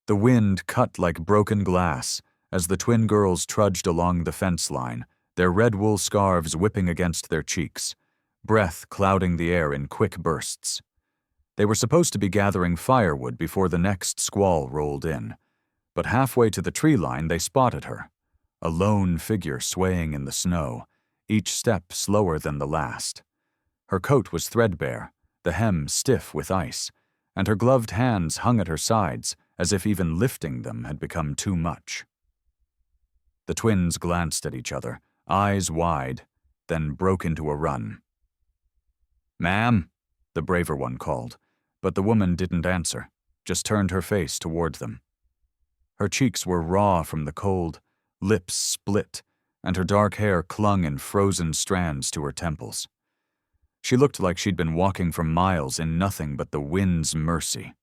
The wind cut like broken glass as the twin girls trudged along the fence line, their red wool scarves whipping against their cheeks, breath clouding the air in quick bursts. They were supposed to be gathering firewood before the next squall rolled in, but halfway to the tree line they spotted her, a lone figure swaying in the snow, each step slower than the last. Her coat was threadbare, the hem stiff with ice, and her gloved hands hung at her sides as if even lifting them had become too much. The twins glanced at each other, eyes wide, then broke into a run. "Ma'am," the braver one called, but the woman didn't answer, just turned her face toward them. Her cheeks were raw from the cold, lips split, and her dark hair clung in frozen strands to her temples. She looked like she'd been walking for miles in nothing but the wind's mercy.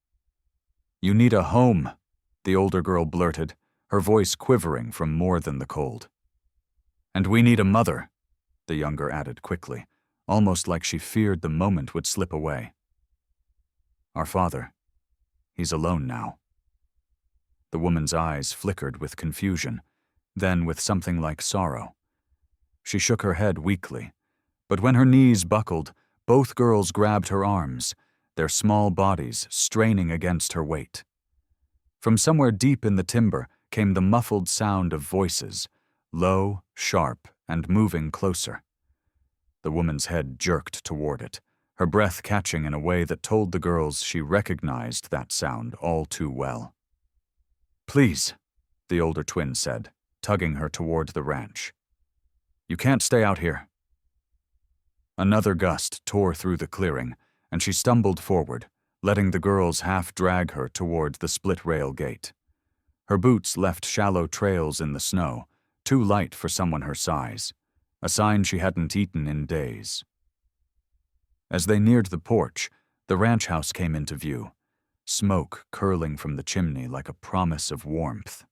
"You need a home," the older girl blurted, her voice quivering from more than the cold. "And we need a mother," the younger added quickly, almost like she feared the moment would slip away. "Our father, he's alone now." The woman's eyes flickered with confusion, then with something like sorrow. She shook her head weakly, but when her knees buckled, both girls grabbed her arms, their small bodies straining against her weight. From somewhere deep in the timber came the muffled sound of voices, low, sharp, and moving closer. The woman's head jerked toward it, her breath catching in a way that told the girls she recognized that sound all too well. "Please," the older twin said, tugging her toward the ranch. "You can't stay out here." Another gust tore through the clearing, and she stumbled forward, letting the girls half drag her toward the split-rail gate. Her boots left shallow trails in the snow, too light for someone her size, a sign she hadn't eaten in days. As they neared the porch, the ranch house came into view, smoke curling from the chimney like a promise of warmth.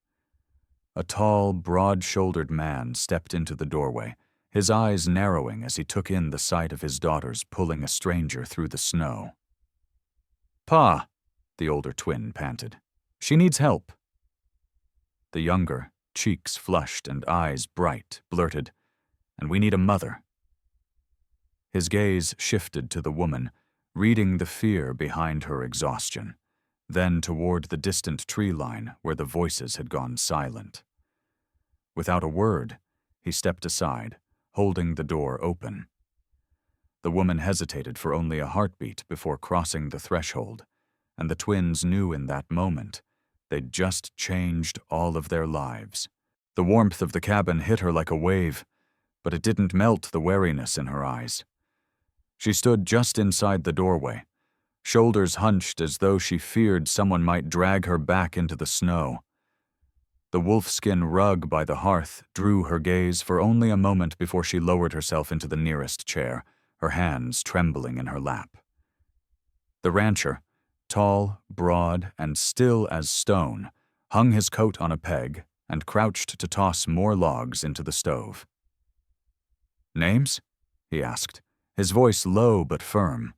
A tall, broad-shouldered man stepped into the doorway, his eyes narrowing as he took in the sight of his daughters pulling a stranger through the snow. "Pa," the older twin panted. "She needs help." The younger, cheeks flushed and eyes bright, blurted, "And we need a mother." His gaze shifted to the woman, reading the fear behind her exhaustion, then toward the distant tree line where the voices had gone silent. Without a word, he stepped aside, holding the door open. The woman hesitated for only a heartbeat before crossing the threshold, and the twins knew in that moment they'd just changed all of their lives. The warmth of the cabin hit her like a wave, but it didn't melt the wariness in her eyes. She stood just inside the doorway, shoulders hunched as though she feared someone might drag her back into the snow. The wolfskin rug by the hearth drew her gaze for only a moment before she lowered herself into the nearest chair, her hands trembling in her lap. The rancher, tall, broad, and still as stone, hung his coat on a peg and crouched to toss more logs into the stove. "Names?" he asked, his voice low but firm.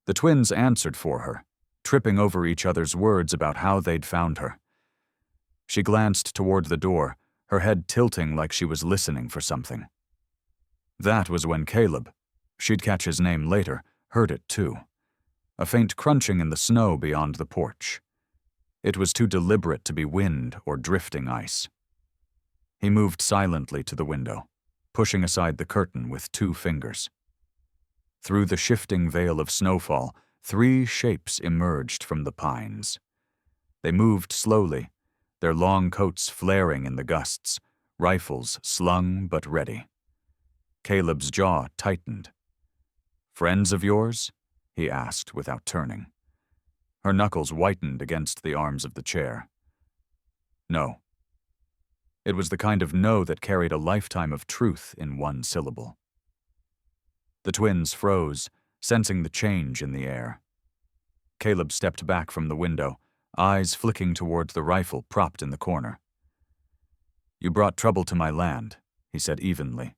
The twins answered for her, tripping over each other's words about how they'd found her. She glanced toward the door, her head tilting like she was listening for something. That was when Caleb, she'd catch his name later, heard it too. A faint crunching in the snow beyond the porch. It was too deliberate to be wind or drifting ice. He moved silently to the window, pushing aside the curtain with 2 fingers. Through the shifting veil of snowfall, 3 shapes emerged from the pines. They moved slowly, their long coats flaring in the gusts, rifles slung but ready. Caleb's jaw tightened. "Friends of yours?" he asked without turning. Her knuckles whitened against the arms of the chair. "No." It was the kind of no that carried a lifetime of truth in one syllable. The twins froze, sensing the change in the air. Caleb stepped back from the window, eyes flicking toward the rifle propped in the corner. "You brought trouble to my land," he said evenly.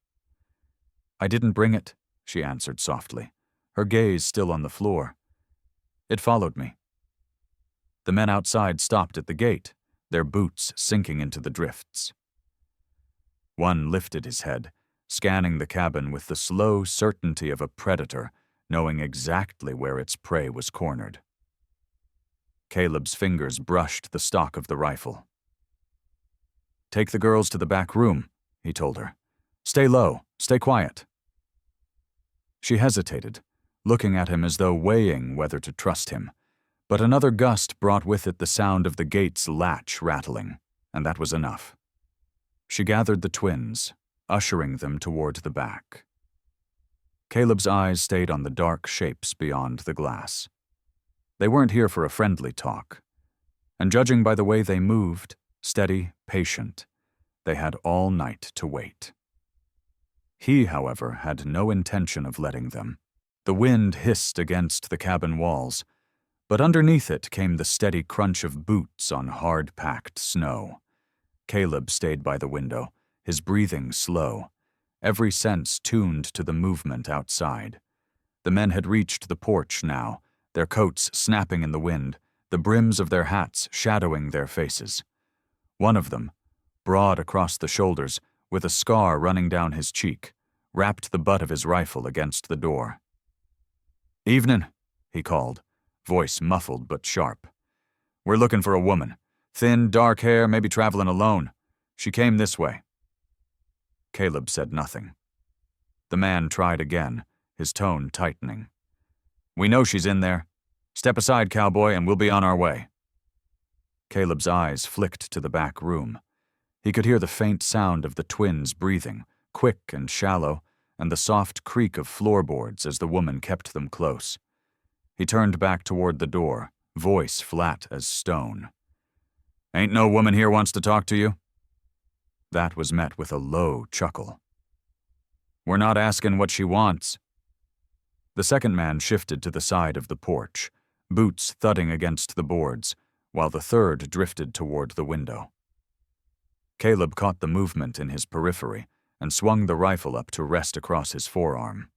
"I didn't bring it," she answered softly, her gaze still on the floor. "It followed me." The men outside stopped at the gate, their boots sinking into the drifts. One lifted his head, scanning the cabin with the slow certainty of a predator, knowing exactly where its prey was cornered. Caleb's fingers brushed the stock of the rifle. "Take the girls to the back room," he told her. "Stay low, stay quiet." She hesitated, looking at him as though weighing whether to trust him, but another gust brought with it the sound of the gate's latch rattling, and that was enough. She gathered the twins, ushering them toward the back. Caleb's eyes stayed on the dark shapes beyond the glass. They weren't here for a friendly talk, and judging by the way they moved, steady, patient, they had all night to wait. He, however, had no intention of letting them. The wind hissed against the cabin walls, but underneath it came the steady crunch of boots on hard-packed snow. Caleb stayed by the window, his breathing slow, every sense tuned to the movement outside. The men had reached the porch now, their coats snapping in the wind, the brims of their hats shadowing their faces. One of them, broad across the shoulders, with a scar running down his cheek, rapped the butt of his rifle against the door. "Evenin'," he called, voice muffled but sharp. "We're looking for a woman. Thin, dark hair, maybe traveling alone. She came this way." Caleb said nothing. The man tried again, his tone tightening. "We know she's in there. Step aside, cowboy, and we'll be on our way." Caleb's eyes flicked to the back room. He could hear the faint sound of the twins breathing, quick and shallow, and the soft creak of floorboards as the woman kept them close. He turned back toward the door, voice flat as stone. "Ain't no woman here wants to talk to you?" That was met with a low chuckle. "We're not asking what she wants." The second man shifted to the side of the porch, boots thudding against the boards, while the third drifted toward the window. Caleb caught the movement in his periphery and swung the rifle up to rest across his forearm.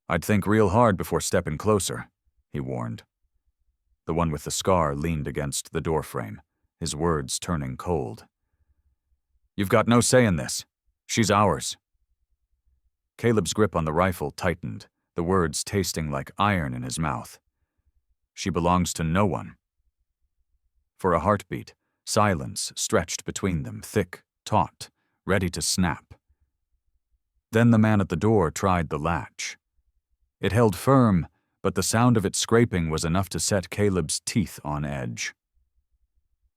"I'd think real hard before stepping closer," he warned. The one with the scar leaned against the doorframe, his words turning cold. "You've got no say in this. She's ours." Caleb's grip on the rifle tightened, the words tasting like iron in his mouth. "She belongs to no one." For a heartbeat, silence stretched between them, thick, taut, ready to snap. Then the man at the door tried the latch. It held firm, but the sound of it scraping was enough to set Caleb's teeth on edge.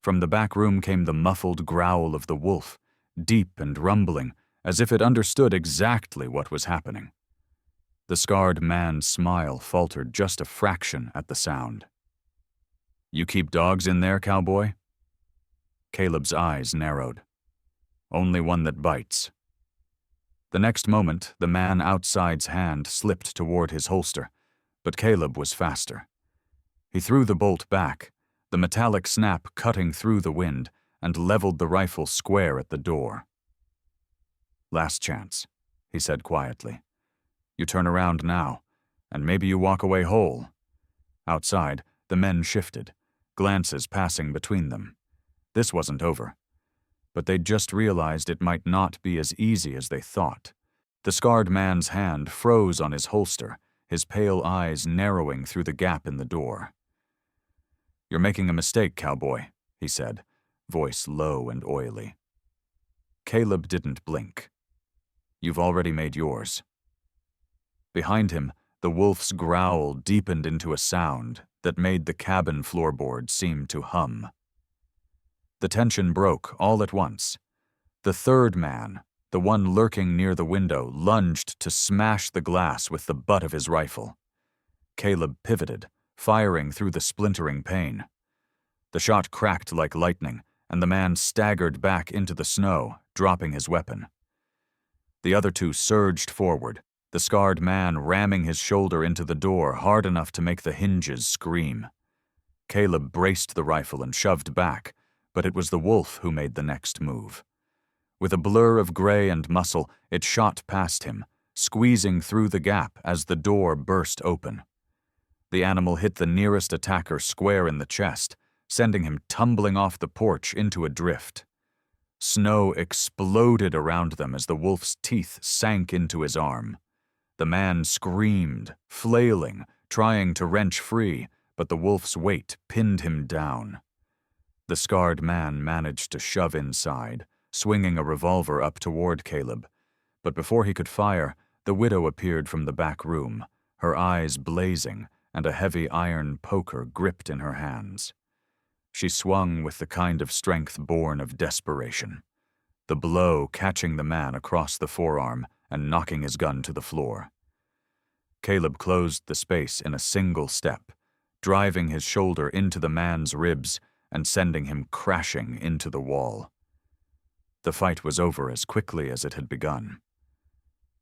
From the back room came the muffled growl of the wolf, deep and rumbling, as if it understood exactly what was happening. The scarred man's smile faltered just a fraction at the sound. "You keep dogs in there, cowboy?" Caleb's eyes narrowed. "Only one that bites." The next moment, the man outside's hand slipped toward his holster, but Caleb was faster. He threw the bolt back, the metallic snap cutting through the wind, and leveled the rifle square at the door. "Last chance," he said quietly. "You turn around now, and maybe you walk away whole." Outside, the men shifted, glances passing between them. This wasn't over. But they'd just realized it might not be as easy as they thought. The scarred man's hand froze on his holster, his pale eyes narrowing through the gap in the door. "You're making a mistake, cowboy," he said, voice low and oily. Caleb didn't blink. "You've already made yours." Behind him, the wolf's growl deepened into a sound that made the cabin floorboard seem to hum. The tension broke all at once. The third man, the one lurking near the window, lunged to smash the glass with the butt of his rifle. Caleb pivoted, firing through the splintering pane. The shot cracked like lightning, and the man staggered back into the snow, dropping his weapon. The other two surged forward, the scarred man ramming his shoulder into the door hard enough to make the hinges scream. Caleb braced the rifle and shoved back, but it was the wolf who made the next move. With a blur of gray and muscle, it shot past him, squeezing through the gap as the door burst open. The animal hit the nearest attacker square in the chest, sending him tumbling off the porch into a drift. Snow exploded around them as the wolf's teeth sank into his arm. The man screamed, flailing, trying to wrench free, but the wolf's weight pinned him down. The scarred man managed to shove inside, swinging a revolver up toward Caleb, but before he could fire, the widow appeared from the back room, her eyes blazing and a heavy iron poker gripped in her hands. She swung with the kind of strength born of desperation, the blow catching the man across the forearm and knocking his gun to the floor. Caleb closed the space in a single step, driving his shoulder into the man's ribs and sending him crashing into the wall. The fight was over as quickly as it had begun.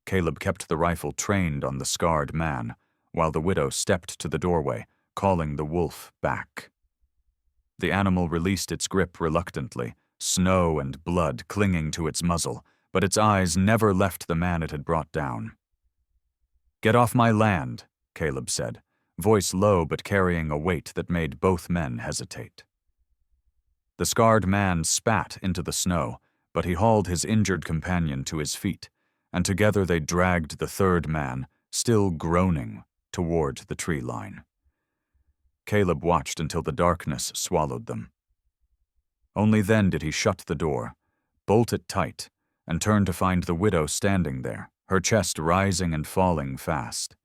Caleb kept the rifle trained on the scarred man, while the widow stepped to the doorway, calling the wolf back. The animal released its grip reluctantly, snow and blood clinging to its muzzle, but its eyes never left the man it had brought down. "Get off my land," Caleb said, voice low but carrying a weight that made both men hesitate. The scarred man spat into the snow, but he hauled his injured companion to his feet, and together they dragged the third man, still groaning, toward the tree line. Caleb watched until the darkness swallowed them. Only then did he shut the door, bolt it tight, and turn to find the widow standing there, her chest rising and falling fast.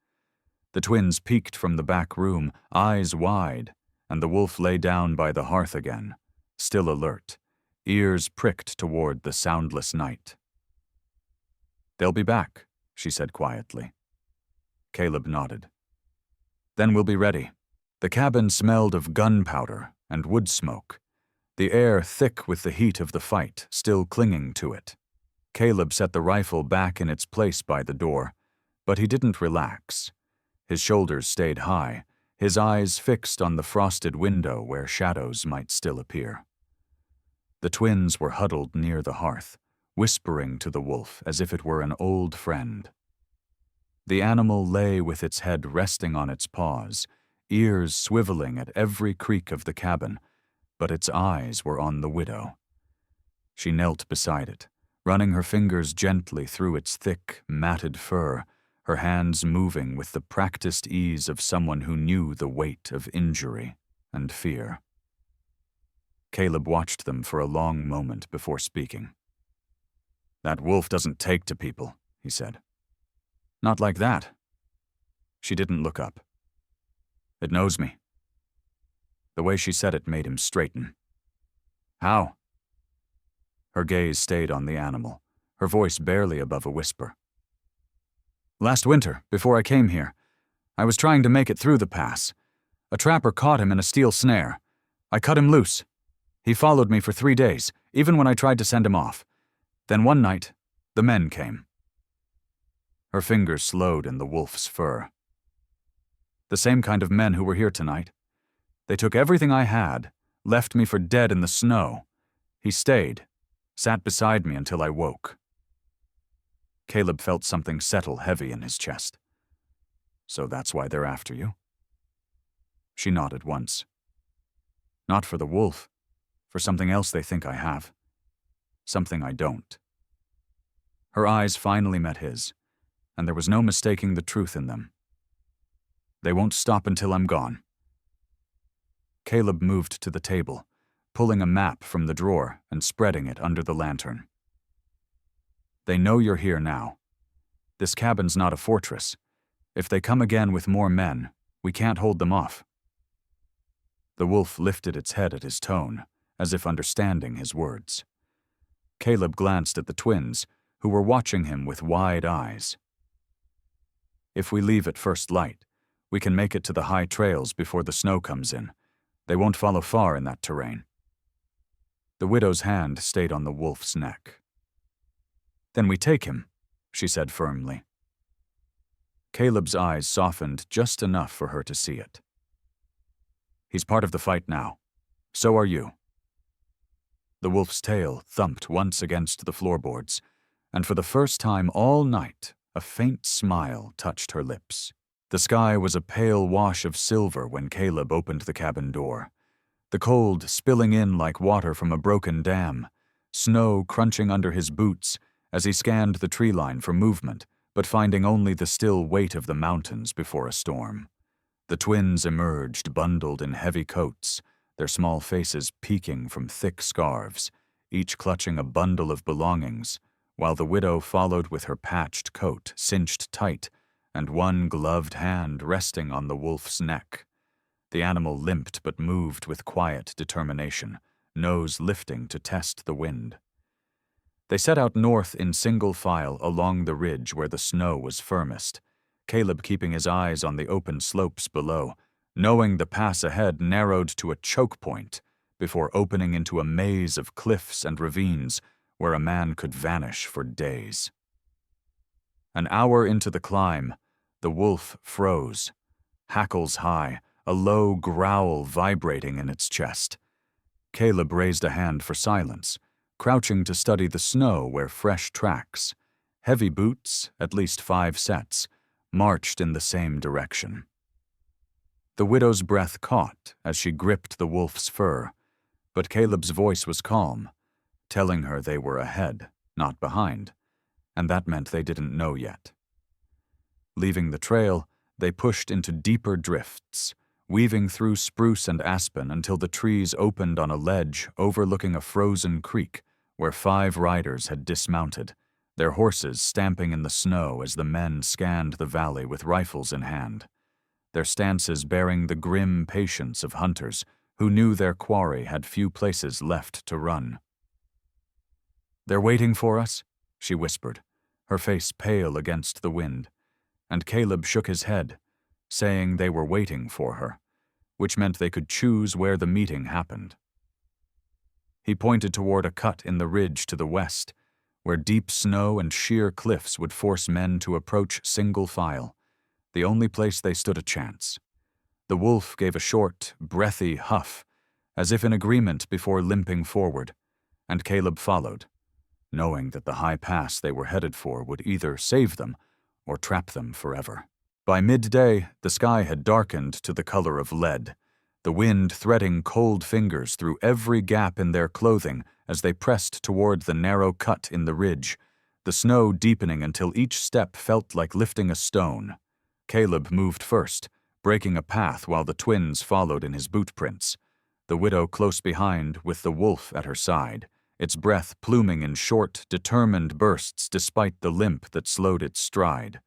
The twins peeked from the back room, eyes wide, and the wolf lay down by the hearth again, still alert, ears pricked toward the soundless night. "They'll be back," she said quietly. Caleb nodded. "Then we'll be ready." The cabin smelled of gunpowder and wood smoke, the air thick with the heat of the fight still clinging to it. Caleb set the rifle back in its place by the door, but he didn't relax. His shoulders stayed high, his eyes fixed on the frosted window where shadows might still appear. The twins were huddled near the hearth, whispering to the wolf as if it were an old friend. The animal lay with its head resting on its paws, ears swiveling at every creak of the cabin, but its eyes were on the widow. She knelt beside it, running her fingers gently through its thick, matted fur, her hands moving with the practiced ease of someone who knew the weight of injury and fear. Caleb watched them for a long moment before speaking. "That wolf doesn't take to people," he said. "Not like that." She didn't look up. "It knows me." The way she said it made him straighten. "How?" Her gaze stayed on the animal, her voice barely above a whisper. "Last winter, before I came here, I was trying to make it through the pass. A trapper caught him in a steel snare. I cut him loose. He followed me for 3 days, even when I tried to send him off. Then one night, the men came." Her fingers slowed in the wolf's fur. "The same kind of men who were here tonight. They took everything I had, left me for dead in the snow. He stayed, sat beside me until I woke." Caleb felt something settle heavy in his chest. "So that's why they're after you?" She nodded once. "Not for the wolf, for something else they think I have. Something I don't." Her eyes finally met his, and there was no mistaking the truth in them. "They won't stop until I'm gone." Caleb moved to the table, pulling a map from the drawer and spreading it under the lantern. "They know you're here now. This cabin's not a fortress. If they come again with more men, we can't hold them off." The wolf lifted its head at his tone, as if understanding his words. Caleb glanced at the twins, who were watching him with wide eyes. "If we leave at first light, we can make it to the high trails before the snow comes in. They won't follow far in that terrain." The widow's hand stayed on the wolf's neck. "Then we take him," she said firmly. Caleb's eyes softened just enough for her to see it. "He's part of the fight now. So are you." The wolf's tail thumped once against the floorboards, and for the first time all night, a faint smile touched her lips. The sky was a pale wash of silver when Caleb opened the cabin door. The cold spilling in like water from a broken dam, snow crunching under his boots as he scanned the tree line for movement, but finding only the still weight of the mountains before a storm. The twins emerged, bundled in heavy coats, their small faces peeking from thick scarves, each clutching a bundle of belongings, while the widow followed with her patched coat cinched tight and one gloved hand resting on the wolf's neck. The animal limped but moved with quiet determination, nose lifting to test the wind. They set out north in single file along the ridge where the snow was firmest, Caleb keeping his eyes on the open slopes below, knowing the pass ahead narrowed to a choke point before opening into a maze of cliffs and ravines where a man could vanish for days. An hour into the climb, the wolf froze, hackles high, a low growl vibrating in its chest. Caleb raised a hand for silence, crouching to study the snow where fresh tracks, heavy boots, at least 5 sets, marched in the same direction. The widow's breath caught as she gripped the wolf's fur, but Caleb's voice was calm, telling her they were ahead, not behind, and that meant they didn't know yet. Leaving the trail, they pushed into deeper drifts, weaving through spruce and aspen until the trees opened on a ledge overlooking a frozen creek where 5 riders had dismounted, their horses stamping in the snow as the men scanned the valley with rifles in hand, their stances bearing the grim patience of hunters who knew their quarry had few places left to run. "They're waiting for us," she whispered, her face pale against the wind, and Caleb shook his head, saying they were waiting for her, which meant they could choose where the meeting happened. He pointed toward a cut in the ridge to the west, where deep snow and sheer cliffs would force men to approach single file, the only place they stood a chance. The wolf gave a short, breathy huff, as if in agreement before limping forward, and Caleb followed, knowing that the high pass they were headed for would either save them or trap them forever. By midday, the sky had darkened to the color of lead, the wind threading cold fingers through every gap in their clothing as they pressed toward the narrow cut in the ridge, the snow deepening until each step felt like lifting a stone. Caleb moved first, breaking a path while the twins followed in his boot prints, the widow close behind with the wolf at her side, its breath pluming in short, determined bursts despite the limp that slowed its stride.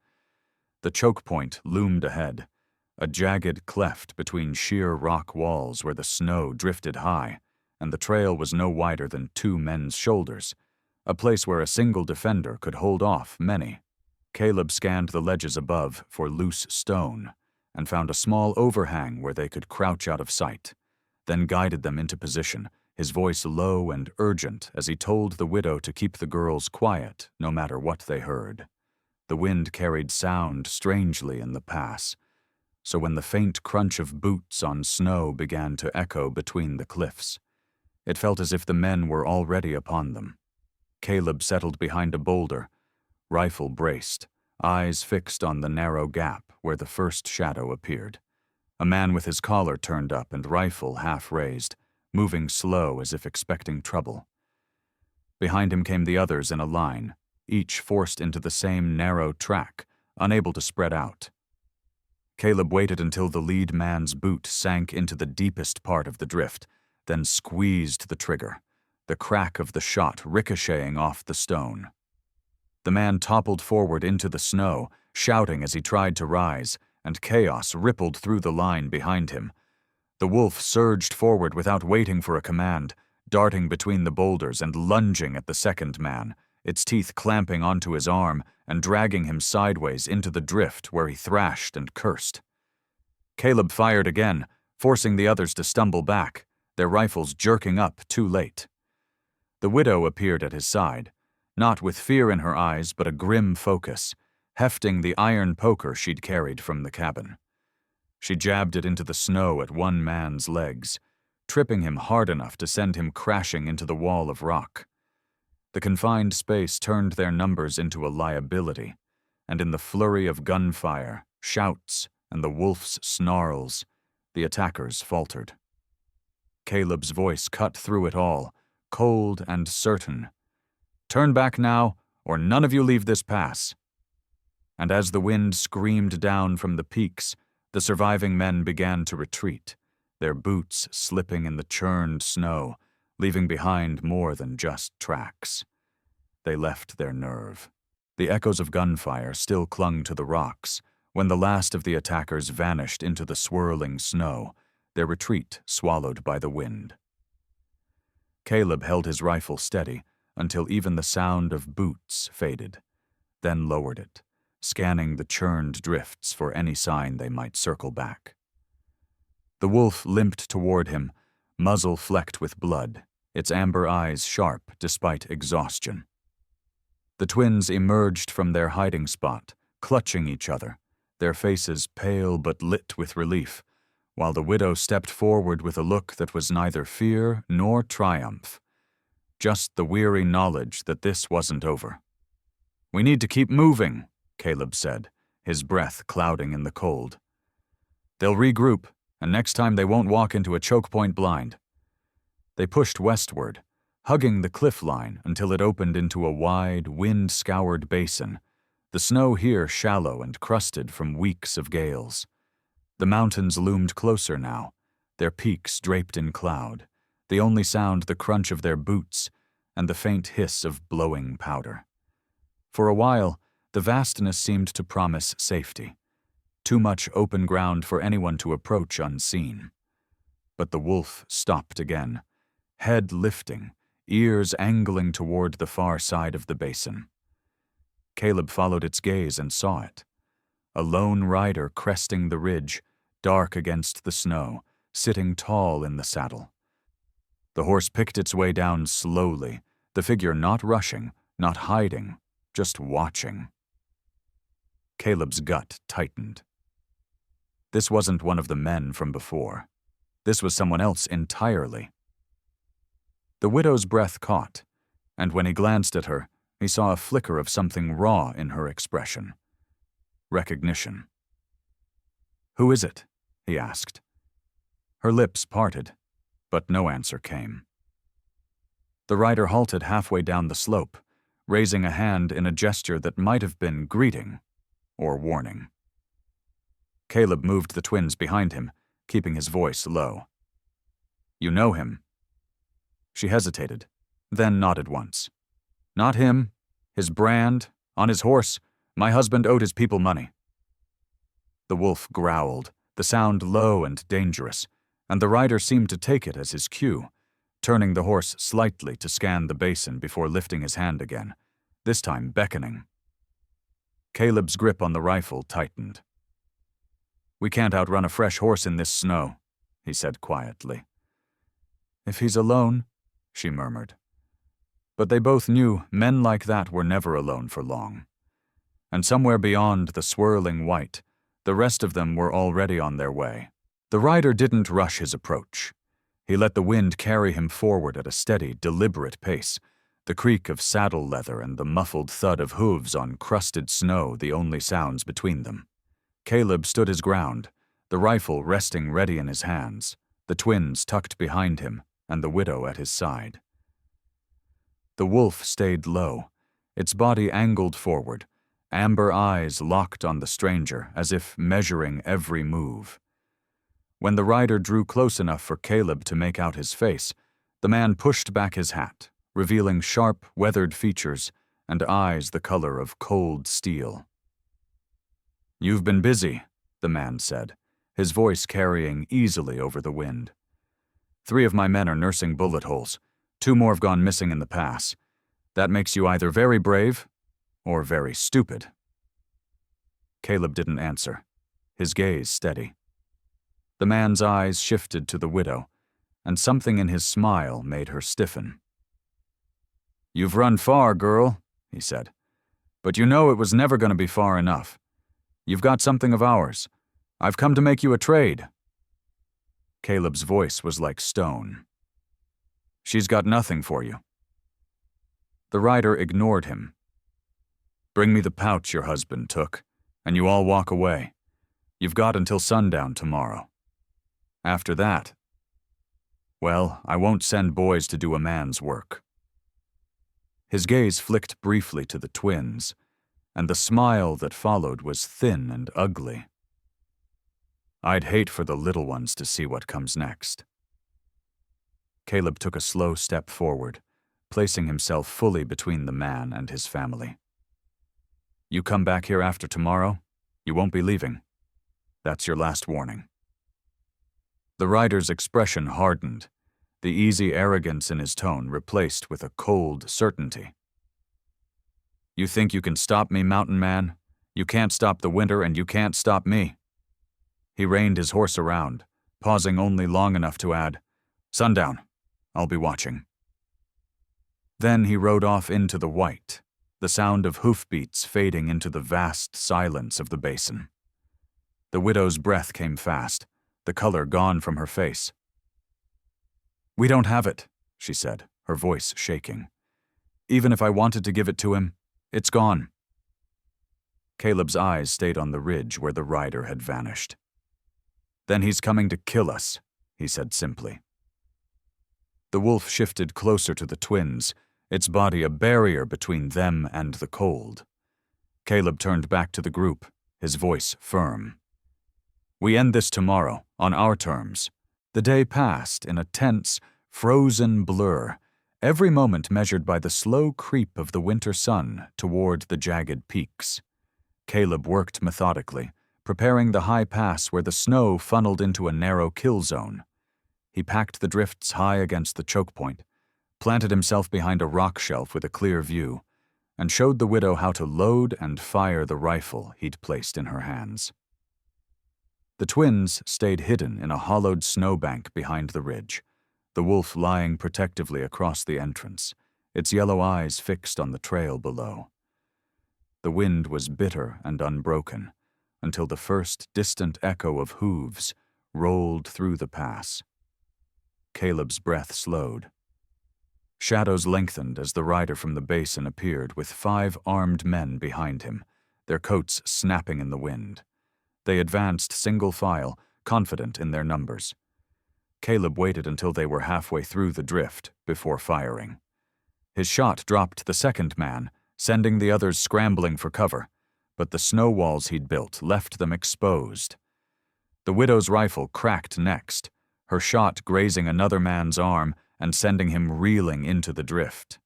The choke point loomed ahead, a jagged cleft between sheer rock walls where the snow drifted high, and the trail was no wider than 2 men's shoulders, a place where a single defender could hold off many. Caleb scanned the ledges above for loose stone and found a small overhang where they could crouch out of sight, then guided them into position, his voice low and urgent as he told the widow to keep the girls quiet no matter what they heard. The wind carried sound strangely in the pass, so when the faint crunch of boots on snow began to echo between the cliffs, it felt as if the men were already upon them. Caleb settled behind a boulder, rifle braced, eyes fixed on the narrow gap where the first shadow appeared. A man with his collar turned up and rifle half raised, moving slow as if expecting trouble. Behind him came the others in a line, each forced into the same narrow track, unable to spread out. Caleb waited until the lead man's boot sank into the deepest part of the drift, then squeezed the trigger, the crack of the shot ricocheting off the stone. The man toppled forward into the snow, shouting as he tried to rise, and chaos rippled through the line behind him. The wolf surged forward without waiting for a command, darting between the boulders and lunging at the second man, its teeth clamping onto his arm and dragging him sideways into the drift where he thrashed and cursed. Caleb fired again, forcing the others to stumble back, their rifles jerking up too late. The widow appeared at his side, not with fear in her eyes but a grim focus, hefting the iron poker she'd carried from the cabin. She jabbed it into the snow at one man's legs, tripping him hard enough to send him crashing into the wall of rock. The confined space turned their numbers into a liability, and in the flurry of gunfire, shouts, and the wolf's snarls, the attackers faltered. Caleb's voice cut through it all, cold and certain. "Turn back now, or none of you leave this pass." And as the wind screamed down from the peaks, the surviving men began to retreat, their boots slipping in the churned snow, leaving behind more than just tracks. They left their nerve. The echoes of gunfire still clung to the rocks. When the last of the attackers vanished into the swirling snow, their retreat swallowed by the wind. Caleb held his rifle steady until even the sound of boots faded, then lowered it, scanning the churned drifts for any sign they might circle back. The wolf limped toward him, muzzle flecked with blood, its amber eyes sharp despite exhaustion. The twins emerged from their hiding spot, clutching each other, their faces pale but lit with relief, while the widow stepped forward with a look that was neither fear nor triumph, just the weary knowledge that this wasn't over. "We need to keep moving," Caleb said, his breath clouding in the cold. "They'll regroup, and next time they won't walk into a choke point blind." They pushed westward, hugging the cliff line until it opened into a wide, wind-scoured basin, the snow here shallow and crusted from weeks of gales. The mountains loomed closer now, their peaks draped in cloud, the only sound the crunch of their boots and the faint hiss of blowing powder. For a while, the vastness seemed to promise safety, too much open ground for anyone to approach unseen. But the wolf stopped again, head lifting, ears angling toward the far side of the basin. Caleb followed its gaze and saw it. A lone rider cresting the ridge, dark against the snow, sitting tall in the saddle. The horse picked its way down slowly, the figure not rushing, not hiding, just watching. Caleb's gut tightened. This wasn't one of the men from before. This was someone else entirely. The widow's breath caught, and when he glanced at her, he saw a flicker of something raw in her expression. Recognition. "Who is it?" he asked. Her lips parted, but no answer came. The rider halted halfway down the slope, raising a hand in a gesture that might have been greeting or warning. Caleb moved the twins behind him, keeping his voice low. "You know him?" She hesitated, then nodded once. "Not him. His brand, on his horse. My husband owed his people money." The wolf growled, the sound low and dangerous, and the rider seemed to take it as his cue, turning the horse slightly to scan the basin before lifting his hand again, this time beckoning. Caleb's grip on the rifle tightened. "We can't outrun a fresh horse in this snow," he said quietly. "If he's alone," she murmured. But they both knew men like that were never alone for long. And somewhere beyond the swirling white, the rest of them were already on their way. The rider didn't rush his approach. He let the wind carry him forward at a steady, deliberate pace, the creak of saddle leather and the muffled thud of hooves on crusted snow the only sounds between them. Caleb stood his ground, the rifle resting ready in his hands, the twins tucked behind him, and the widow at his side. The wolf stayed low, its body angled forward, amber eyes locked on the stranger as if measuring every move. When the rider drew close enough for Caleb to make out his face, the man pushed back his hat, revealing sharp, weathered features and eyes the color of cold steel. "You've been busy," the man said, his voice carrying easily over the wind. "3 of my men are nursing bullet holes. 2 more have gone missing in the pass. That makes you either very brave or very stupid." Caleb didn't answer, his gaze steady. The man's eyes shifted to the widow, and something in his smile made her stiffen. "You've run far, girl," he said, "but you know it was never going to be far enough. You've got something of ours. I've come to make you a trade." Caleb's voice was like stone. "She's got nothing for you." The rider ignored him. "Bring me the pouch your husband took, and you all walk away. You've got until sundown tomorrow. After that, well, I won't send boys to do a man's work." His gaze flicked briefly to the twins, and the smile that followed was thin and ugly. "I'd hate for the little ones to see what comes next." Caleb took a slow step forward, placing himself fully between the man and his family. "You come back here after tomorrow, you won't be leaving. That's your last warning." The rider's expression hardened, the easy arrogance in his tone replaced with a cold certainty. "You think you can stop me, mountain man? You can't stop the winter and you can't stop me." He reined his horse around, pausing only long enough to add, "Sundown, I'll be watching." Then he rode off into the white, the sound of hoofbeats fading into the vast silence of the basin. The widow's breath came fast, the color gone from her face. "We don't have it," she said, her voice shaking. "Even if I wanted to give it to him, it's gone." Caleb's eyes stayed on the ridge where the rider had vanished. "Then he's coming to kill us," he said simply. The wolf shifted closer to the twins, its body a barrier between them and the cold. Caleb turned back to the group, his voice firm. "We end this tomorrow, on our terms." The day passed in a tense, frozen blur, every moment measured by the slow creep of the winter sun toward the jagged peaks. Caleb worked methodically, preparing the high pass where the snow funneled into a narrow kill zone. He packed the drifts high against the choke point, planted himself behind a rock shelf with a clear view, and showed the widow how to load and fire the rifle he'd placed in her hands. The twins stayed hidden in a hollowed snowbank behind the ridge, the wolf lying protectively across the entrance, its yellow eyes fixed on the trail below. The wind was bitter and unbroken, until the first distant echo of hooves rolled through the pass. Caleb's breath slowed. Shadows lengthened as the rider from the basin appeared with 5 armed men behind him, their coats snapping in the wind. They advanced single file, confident in their numbers. Caleb waited until they were halfway through the drift before firing. His shot dropped the second man, sending the others scrambling for cover, but the snow walls he'd built left them exposed. The widow's rifle cracked next, her shot grazing another man's arm and sending him reeling into the drift.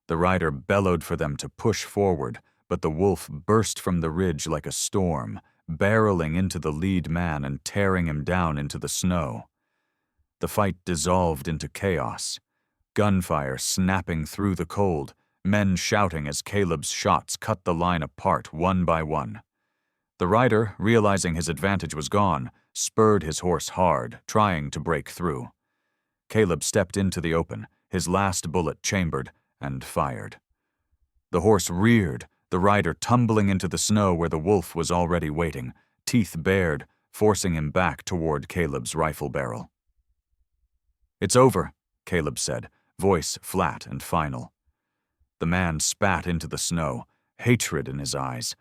The rider bellowed for them to push forward, but the wolf burst from the ridge like a storm, barreling into the lead man and tearing him down into the snow. The fight dissolved into chaos, gunfire snapping through the cold, men shouting as Caleb's shots cut the line apart one by one. The rider, realizing his advantage was gone, spurred his horse hard, trying to break through. Caleb stepped into the open, his last bullet chambered, and fired. The horse reared, the rider tumbling into the snow where the wolf was already waiting, teeth bared, forcing him back toward Caleb's rifle barrel. "It's over," Caleb said, voice flat and final. The man spat into the snow, hatred in his eyes.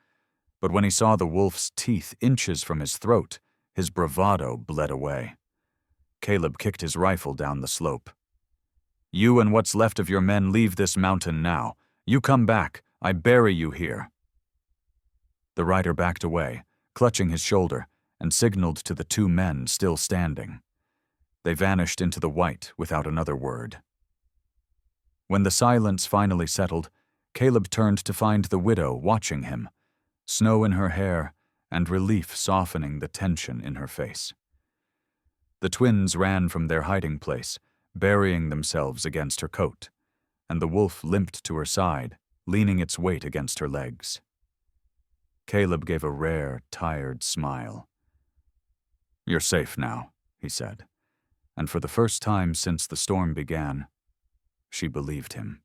But when he saw the wolf's teeth inches from his throat, his bravado bled away. Caleb kicked his rifle down the slope. "You and what's left of your men leave this mountain now. You come back, I bury you here." The rider backed away, clutching his shoulder, and signaled to the 2 men still standing. They vanished into the white without another word. When the silence finally settled, Caleb turned to find the widow watching him, snow in her hair and relief softening the tension in her face. The twins ran from their hiding place, burying themselves against her coat, and the wolf limped to her side, leaning its weight against her legs. Caleb gave a rare, tired smile. "You're safe now," he said, and for the first time since the storm began, she believed him.